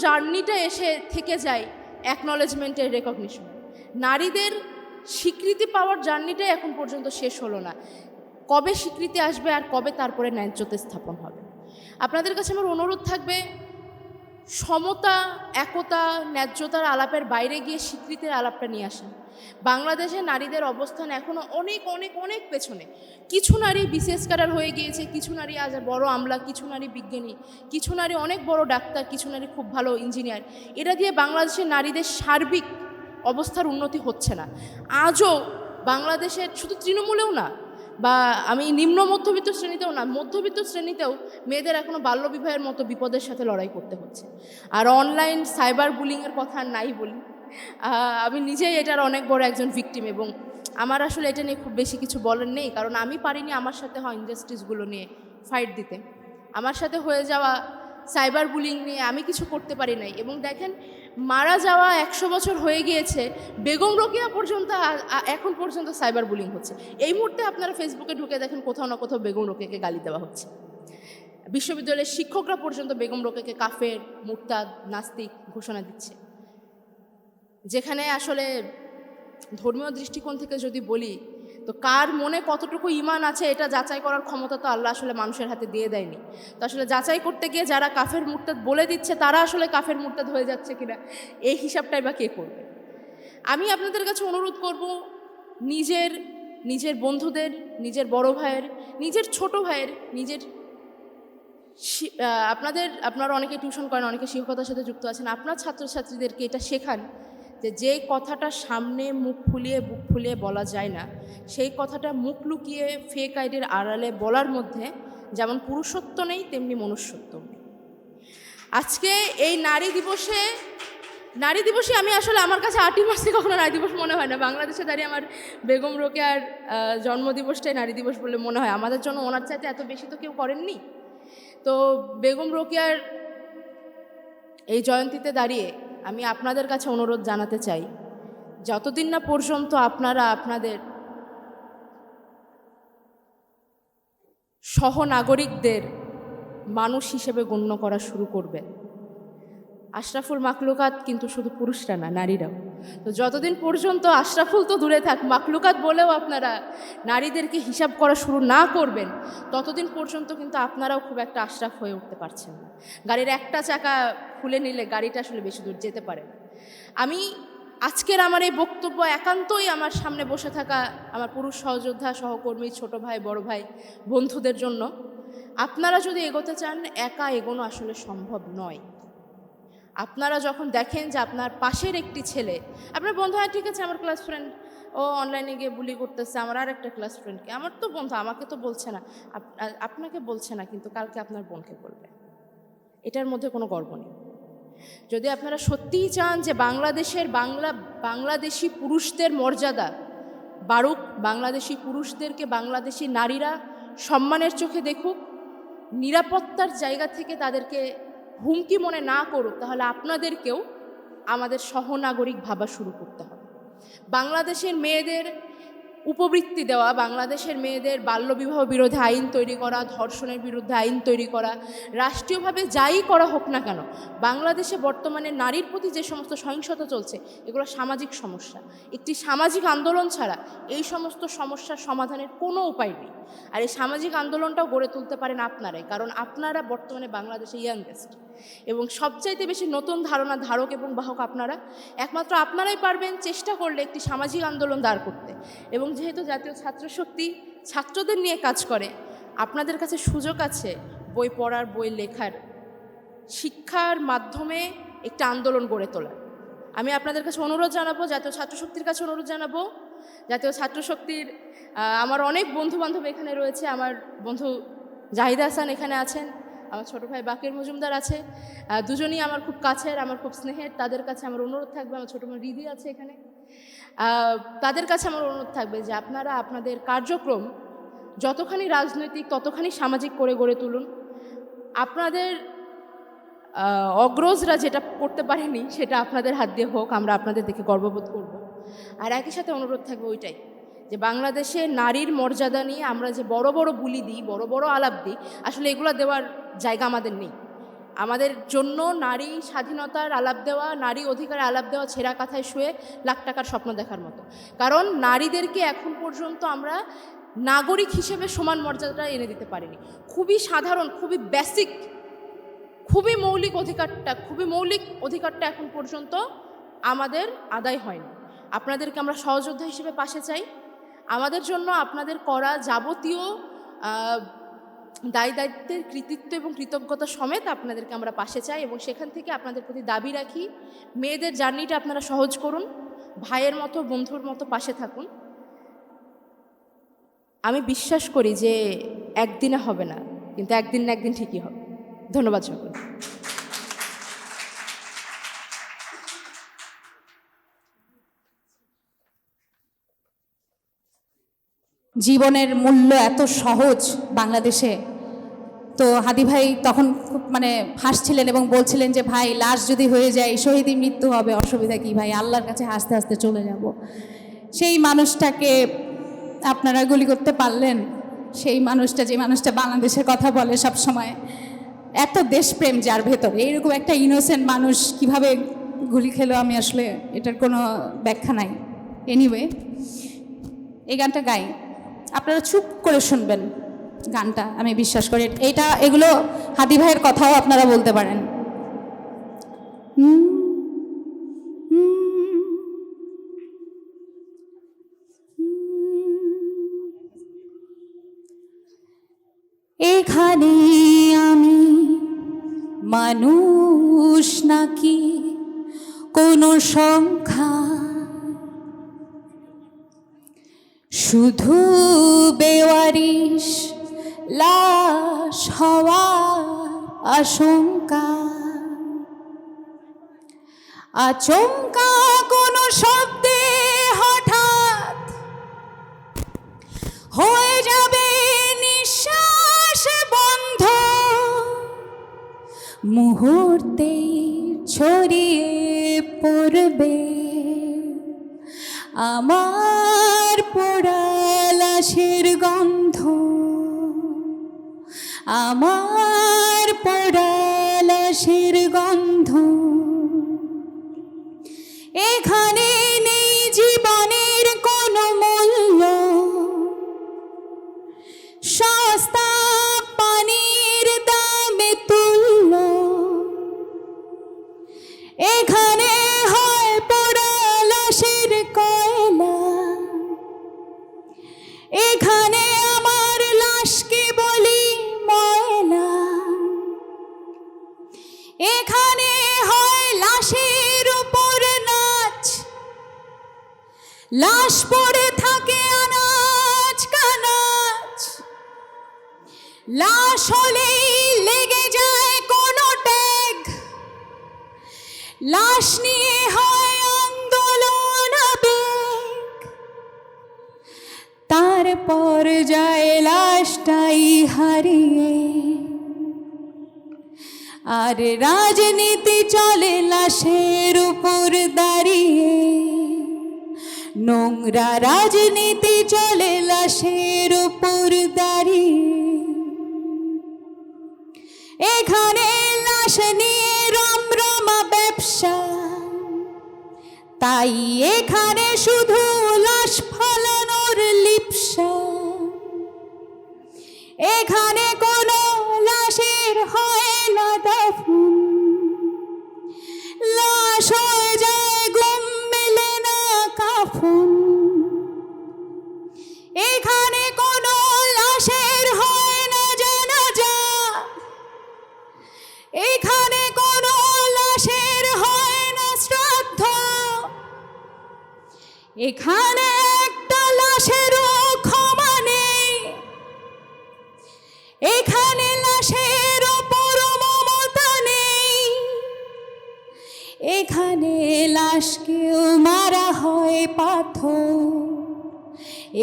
জার্নিটা এসে থেকে যায় অ্যাকনলেজমেন্টের রেকগনিশন। নারীদের স্বীকৃতি পাওয়ার জার্নিটাই এখন পর্যন্ত শেষ হলো না। কবে স্বীকৃতি আসবে আর কবে তারপরে ন্যায্যতা স্থাপন হবে? আপনাদের কাছে আমার অনুরোধ থাকবে, সমতা, একতা, ন্যায্যতার আলাপের বাইরে গিয়ে স্বীকৃতির আলাপটা নিয়ে আসেন। বাংলাদেশে নারীদের অবস্থান এখনও অনেক অনেক অনেক পেছনে। কিছু নারী বিসিএস ক্যাডার হয়ে গিয়েছে, কিছু নারী আজ বড় আমলা, কিছু নারী বিজ্ঞানী, কিছু নারী অনেক বড় ডাক্তার, কিছু নারী খুব ভালো ইঞ্জিনিয়ার। এটা দিয়ে বাংলাদেশের নারীদের সার্বিক অবস্থার উন্নতি হচ্ছে না। আজও বাংলাদেশের শুধু তৃণমূলেও না, বা আমি নিম্ন মধ্যবিত্ত শ্রেণীতেও না, মধ্যবিত্ত শ্রেণীতেও মেয়েদের এখনও বাল্যবিবাহের মতো বিপদের সাথে লড়াই করতে হচ্ছে। আর অনলাইন সাইবার বুলিংয়ের কথা নাই বলি, আমি নিজেই এটার অনেক বড় একজন ভিকটিম, এবং আমার আসলে এটা নিয়ে খুব বেশি কিছু বলার নেই, কারণ আমি পারিনি আমার সাথে হয় ইনজাস্টিসগুলো নিয়ে ফাইট দিতে। আমার সাথে হয়ে যাওয়া সাইবার বুলিং নিয়ে আমি কিছু করতে পারি নাই। এবং দেখেন, মারা যাওয়া 100 বছর হয়ে গিয়েছে, বেগম রোকেয়া পর্যন্ত এখন পর্যন্ত সাইবার বুলিং হচ্ছে। এই মুহূর্তে আপনারা ফেসবুকে ঢুকে দেখেন কোথাও না কোথাও বেগম রোকেয়াকে গালি দেওয়া হচ্ছে। বিশ্ববিদ্যালয়ের শিক্ষকরা পর্যন্ত বেগম রোকেয়াকে কাফের, মুরতাদ, নাস্তিক ঘোষণা দিচ্ছে। যেখানে আসলে ধর্মীয় দৃষ্টিকোণ থেকে যদি বলি, তো কার মনে কতটুকু ঈমান আছে এটা যাচাই করার ক্ষমতা তো আল্লাহ আসলে মানুষের হাতে দিয়ে দেয়নি। তো আসলে যাচাই করতে গিয়ে যারা কাফের মুরতাদ বলে দিচ্ছে, তারা আসলে কাফের মুরতাদ হয়ে যাচ্ছে কিনা, এই হিসাবটাই বা কে করবে? আমি আপনাদের কাছে অনুরোধ করব, নিজের বন্ধুদের, নিজের বড় ভাইয়ের, নিজের ছোট ভাইয়ের, আপনারা অনেকে টিউশন করেন, অনেকে শিক্ষকতার সাথে যুক্ত আছেন, আপনার ছাত্রছাত্রীদেরকে এটা শেখান যে কথাটা সামনে মুখ ফুলিয়ে বুক ফুলিয়ে বলা যায় না, সেই কথাটা মুখ লুকিয়ে ফেক আইডির আড়ালে বলার মধ্যে যেমন পুরুষত্ব নেই, তেমনি মনুষ্যত্ব নেই। আজকে এই নারী দিবসে আমি আসলে, আমার কাছে 8ই মার্চে কখনো নারী দিবস মনে হয় না। বাংলাদেশে দাঁড়িয়ে আমার বেগম রোকেয়ার জন্মদিবসটাই নারী দিবস বলে মনে হয়। আমাদের জন্য ওনার চাইতে এত বেশি তো কেউ করেননি। তো বেগম রোকেয়ার এই জয়ন্তীতে দাঁড়িয়ে আমি আপনাদের কাছে অনুরোধ জানাতে চাই, যতদিন না পর্যন্ত আপনারা আপনাদের সহনাগরিকদের মানুষ হিসেবে গণ্য করা শুরু করবেন। আশরাফুল মাখলুকাত কিন্তু শুধু পুরুষরা না, নারীরাও। তো যতদিন পর্যন্ত আশরাফুল তো দূরে থাক, মাখলুকাত বলেও আপনারা নারীদেরকে হিসাব করা শুরু না করবেন, ততদিন পর্যন্ত কিন্তু আপনারাও খুব একটা আশরাফ হয়ে উঠতে পারছেন না। গাড়ির একটা চাকা খুলে নিলে গাড়িটা আসলে বেশি দূর যেতে পারে না। আমি আজকের আমার এই বক্তব্য একান্তই আমার সামনে বসে থাকা আমার পুরুষ সহযোদ্ধা, সহকর্মী, ছোট ভাই, বড় ভাই, বন্ধুদের জন্য। আপনারা যদি এগোতে চান, একা এগোনো আসলে সম্ভব নয়। আপনারা যখন দেখেন যে আপনার পাশের একটি ছেলে, আপনার বন্ধু, হয় ঠিক আছে আমার ক্লাস ফ্রেন্ড, ও অনলাইনে গিয়ে বুলি করতেছে আমার আর একটা ক্লাস ফ্রেন্ডকে, আমার তো বন্ধু, আমাকে তো বলছে না, আপনাকে বলছে না, কিন্তু কালকে আপনার বোনকে বলবে। এটার মধ্যে কোনো গর্ব নেই। যদি আপনারা সত্যিই চান যে বাংলাদেশি পুরুষদের মর্যাদা বাড়ুক, বাংলাদেশি পুরুষদেরকে বাংলাদেশি নারীরা সম্মানের চোখে দেখুক, নিরাপত্তার জায়গা থেকে তাদেরকে হুমকি মনে না করুক, তাহলে আপনাদেরকেও আমাদের সহনাগরিক ভাবা শুরু করতে হবে। বাংলাদেশের মেয়েদের উপবৃত্তি দেওয়া, বাংলাদেশের মেয়েদের বাল্যবিবাহ বিরোধী আইন তৈরি করা, ধর্ষণের বিরুদ্ধে আইন তৈরি করা, রাষ্ট্রীয়ভাবে যাই করা হোক না কেন, বাংলাদেশে বর্তমানে নারীর প্রতি যে সমস্ত সহিংসতা চলছে, এগুলো সামাজিক সমস্যা। একটি সামাজিক আন্দোলন ছাড়া এই সমস্ত সমস্যার সমাধানের কোনো উপায় নেই। আর এই সামাজিক আন্দোলনটাও গড়ে তুলতে পারেন আপনারাই, কারণ আপনারা বর্তমানে বাংলাদেশে ইয়াংগেস্ট এবং সবচাইতে বেশি নতুন ধারণা ধারক এবং বাহক আপনারা। একমাত্র আপনারাই পারবেন চেষ্টা করলে একটি সামাজিক আন্দোলন দাঁড় করতে। এবং যেহেতু জাতীয় ছাত্রশক্তি ছাত্রদের নিয়ে কাজ করে, আপনাদের কাছে সুযোগ আছে বই পড়ার, বই লেখার, শিক্ষার মাধ্যমে একটা আন্দোলন গড়ে তোলার। আমি আপনাদের কাছে অনুরোধ জানাবো, জাতীয় ছাত্রশক্তির কাছে অনুরোধ জানাবো, জাতীয় ছাত্রশক্তির আমার অনেক বন্ধু বান্ধব এখানে রয়েছে। আমার বন্ধু জাহিদা হাসান এখানে আছেন, আমার ছোটো ভাই বাকের মজুমদার আছে, দুজনই আমার খুব কাছের, আমার খুব স্নেহের। তাদের কাছে আমার অনুরোধ থাকবে, আমার ছোটো ভাই রিদি আছে এখানে, তাদের কাছে আমার অনুরোধ থাকবে যে আপনারা আপনাদের কার্যক্রম যতখানি রাজনৈতিক ততখানি সামাজিক করে গড়ে তুলুন। আপনাদের অগ্রজরা যেটা করতে পারেনি সেটা আপনাদের হাত দিয়ে হোক, আমরা আপনাদের দেখে গর্ববোধ করব। আর একই সাথে অনুরোধ থাকবে ওইটাই, যে বাংলাদেশে নারীর মর্যাদা নিয়ে আমরা যে বড় বড় বুলি দিই, বড় বড় আলাপ দিই, আসলে এগুলো দেওয়ার জায়গা আমাদের নেই। আমাদের জন্য নারী স্বাধীনতার আলাপ দেওয়া, নারী অধিকারের আলাপ দেওয়া ছেঁড়া কাঁথায় শুয়ে লাখ টাকার স্বপ্ন দেখার মতো। কারণ নারীদেরকে এখন পর্যন্ত আমরা নাগরিক হিসেবে সমান মর্যাদাটা এনে দিতে পারিনি। খুবই সাধারণ, খুবই বেসিক, খুবই মৌলিক অধিকারটা এখন পর্যন্ত আমাদের আদায় হয়নি। আপনাদেরকে আমরা সহযোদ্ধা হিসেবে পাশে চাই। আমাদের জন্য আপনাদের করা যাবতীয় দায় দায়িত্বের কৃতিত্ব এবং কৃতজ্ঞতা সমেত আপনাদেরকে আমরা পাশে চাই, এবং সেখান থেকে আপনাদের প্রতি দাবি রাখি, মেয়েদের জার্নিটা আপনারা সহজ করুন, ভাইয়ের মতো বন্ধুর মতো পাশে থাকুন। আমি বিশ্বাস করি যে একদিনে হবে না, কিন্তু একদিন না একদিন ঠিকই হবে। ধন্যবাদ সকল। জীবনের মূল্য এত সহজ বাংলাদেশে, তো হাদি ভাই তখন খুব হাসছিলেন এবং বলছিলেন যে ভাই লাশ যদি হয়ে যায় শহীদই মৃত্যু হবে, অসুবিধা কি ভাই, আল্লাহর কাছে হাসতে হাসতে চলে যাব। সেই মানুষটাকে আপনারা গুলি করতে পারলেন, সেই মানুষটা, যে মানুষটা বাংলাদেশের কথা বলে সব সময়, এত দেশপ্রেম যার ভেতরে, এইরকম একটা ইনোসেন্ট মানুষ কিভাবে গুলি খেলো, আমি আসলে এটার কোনো ব্যাখ্যা নাই। এনিওয়ে, এই গানটা গাই, আপনারা চুপ করে শুনবেন গানটা, আমি বিশ্বাস করি এগুলো হাদি ভাইয়ের কথাও আপনারা বলতে পারেন। এখানে আমি মানুষ নাকি কোনো সংখ্যা, শুধু বেওয়ারিশ লাশ হওয়ার আশঙ্কা, আচমকা কোনো শব্দে হঠাৎ হয়ে যাবে নিঃশ্বাস বন্ধ, মুহূর্তে ছড়িয়ে পড়বে আমার পোড়া লাশের গন্ধ, আমার পোড়া লাশের গন্ধ। এখানে নেই জীবনের কোনো মূল্য, সস্তা পানির দামে তুল্য, এখানে হয় পোড়া লাশের কয়লা, এখানে আমার লাশকে বলি ময়লা, এখানে হয় লাশের উপর নাচ, লাশ পড়ে থাকে আনাজ কানাজ, লাশ হলেই লেগে যায় কোনো ট্যাগ, লাশ নিয়ে হয় আন্দোলন আবেগ, তারপর যায় লাশটাই হারিয়ে, আর রাজনীতি চলে লাশের উপর দাঁড়িয়ে, নোংরা রাজনীতি চলে লাশের উপর দাঁড়িয়ে। এখানে লাশ নিয়ে রমরমা ব্যবসা, তাই এখানে শুধু লাশ ফালানোর লিপ্সা, এখানে কোনো লাশের হয় না দাফন, লাশ হয়ে যায় গুম মেলে না কাফন, এখানে কোনো লাশের হয় না জানাজা, এখানে কোনো লাশের হয় না শ্রাদ্ধ, এখানে একটা লাশেরও ক্ষমা নেই, এখানে লাশের ওপর মমতা নেই, এখানে লাশকেও মারা হয় পাথর,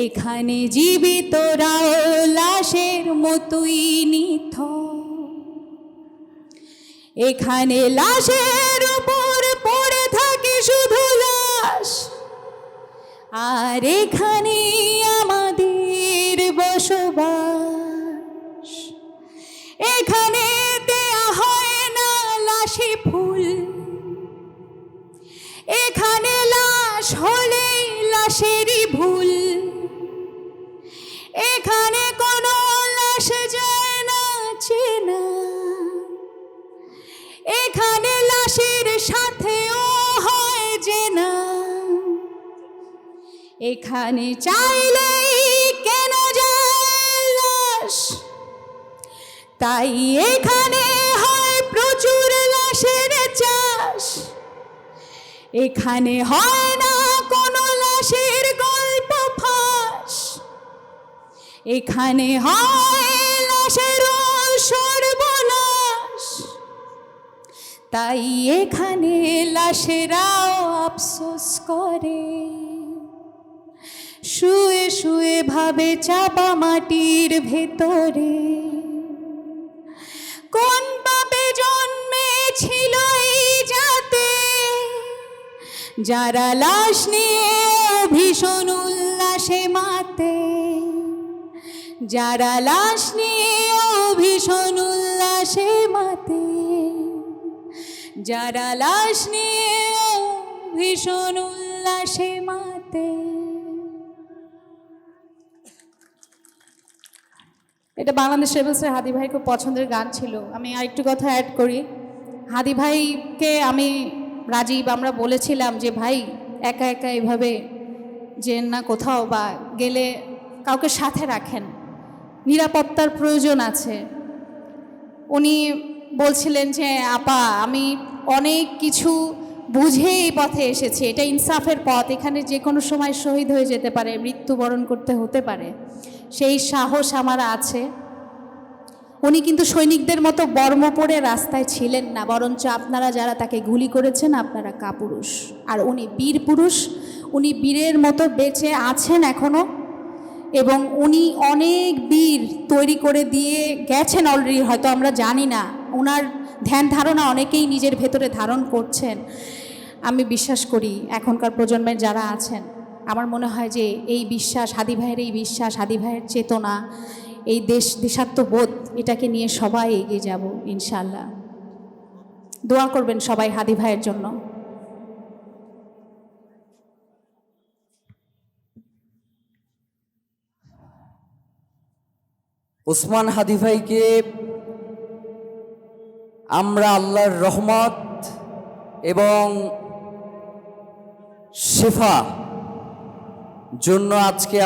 এখানে জীবিতরাও লাশের মতোই নিথর, এখানে লাশের উপর পড়ে থাকে শুধু লাশ, আর এখানে আমাদের বসবাস, এখানে দেয়া হয় না হলে লাশেরই ভুল, এখানে কোনো লাশ যায় না চেনা, এখানে লাশের সাথেও হয় যে না, এখানে চাইলেই কেন যায় লাশ, তাই এখানে হয় প্রচুর লাশের চাষ, এখানে হয় না কোনো লাশের গল্প ফাঁস, এখানে হয় লাশের সর্বনাশ, তাই এখানে লাশেরাও আফসোস করে, শুয়ে শুয়ে ভাবে চাপা মাটির ভেতরে, কোন পাপে জন্মেছিল এই জাতে, যারা লাশ নিয়ে ভীষণ উল্লাসে মাতে, যারা লাশ নিয়ে ভীষণ উল্লাসে মাতে, যারা লাশ নিয়ে ভীষণ উল্লাসে মাতে। এটা বাংলাদেশ রেবেলসের হাদি ভাইয়ের খুব পছন্দের গান ছিল। আমি আরেকটু কথা অ্যাড করি, হাদি ভাইকে আমি রাজীব আমরা বলেছিলাম যে ভাই একা একা এভাবে যে না কোথাও বা গেলে কাউকে সাথে রাখেন, নিরাপত্তার প্রয়োজন আছে। উনি বলছিলেন যে আপা আমি অনেক কিছু বুঝে এই পথে এসেছি, এটা ইনসাফের পথ, এখানে যে কোনো সময় শহীদ হয়ে যেতে পারে, মৃত্যুবরণ করতে হতে পারে, সেই সাহস আমার আছে। উনি কিন্তু সৈনিকদের মতো বর্ম পরে রাস্তায় ছিলেন না, বরঞ্চ আপনারা যারা তাকে গুলি করেছেন আপনারা কাপুরুষ, আর উনি বীর পুরুষ, উনি বীরের মতো বেঁচে আছেন এখনও, এবং উনি অনেক বীর তৈরি করে দিয়ে গেছেন অলরেডি, হয়তো আমরা জানি না, ওনার ধ্যান ধারণা অনেকেই নিজের ভেতরে ধারণ করছেন। আমি বিশ্বাস করি এখনকার প্রজন্মের যারা আছেন, আমার মনে হয় যে এই বিশ্বাস, হাদি ভাইয়ের এই বিশ্বাস, হাদি ভাইয়ের চেতনা, এই দেশাত্মবোধ, এটাকে নিয়ে সবাই এগিয়ে যাব ইনশাল্লাহ। দোয়া করবেন সবাই হাদি ভাইয়ের জন্য। ওসমান হাদি ভাইকে আমরা আল্লাহর রহমত এবং শেফা জন্য আজকে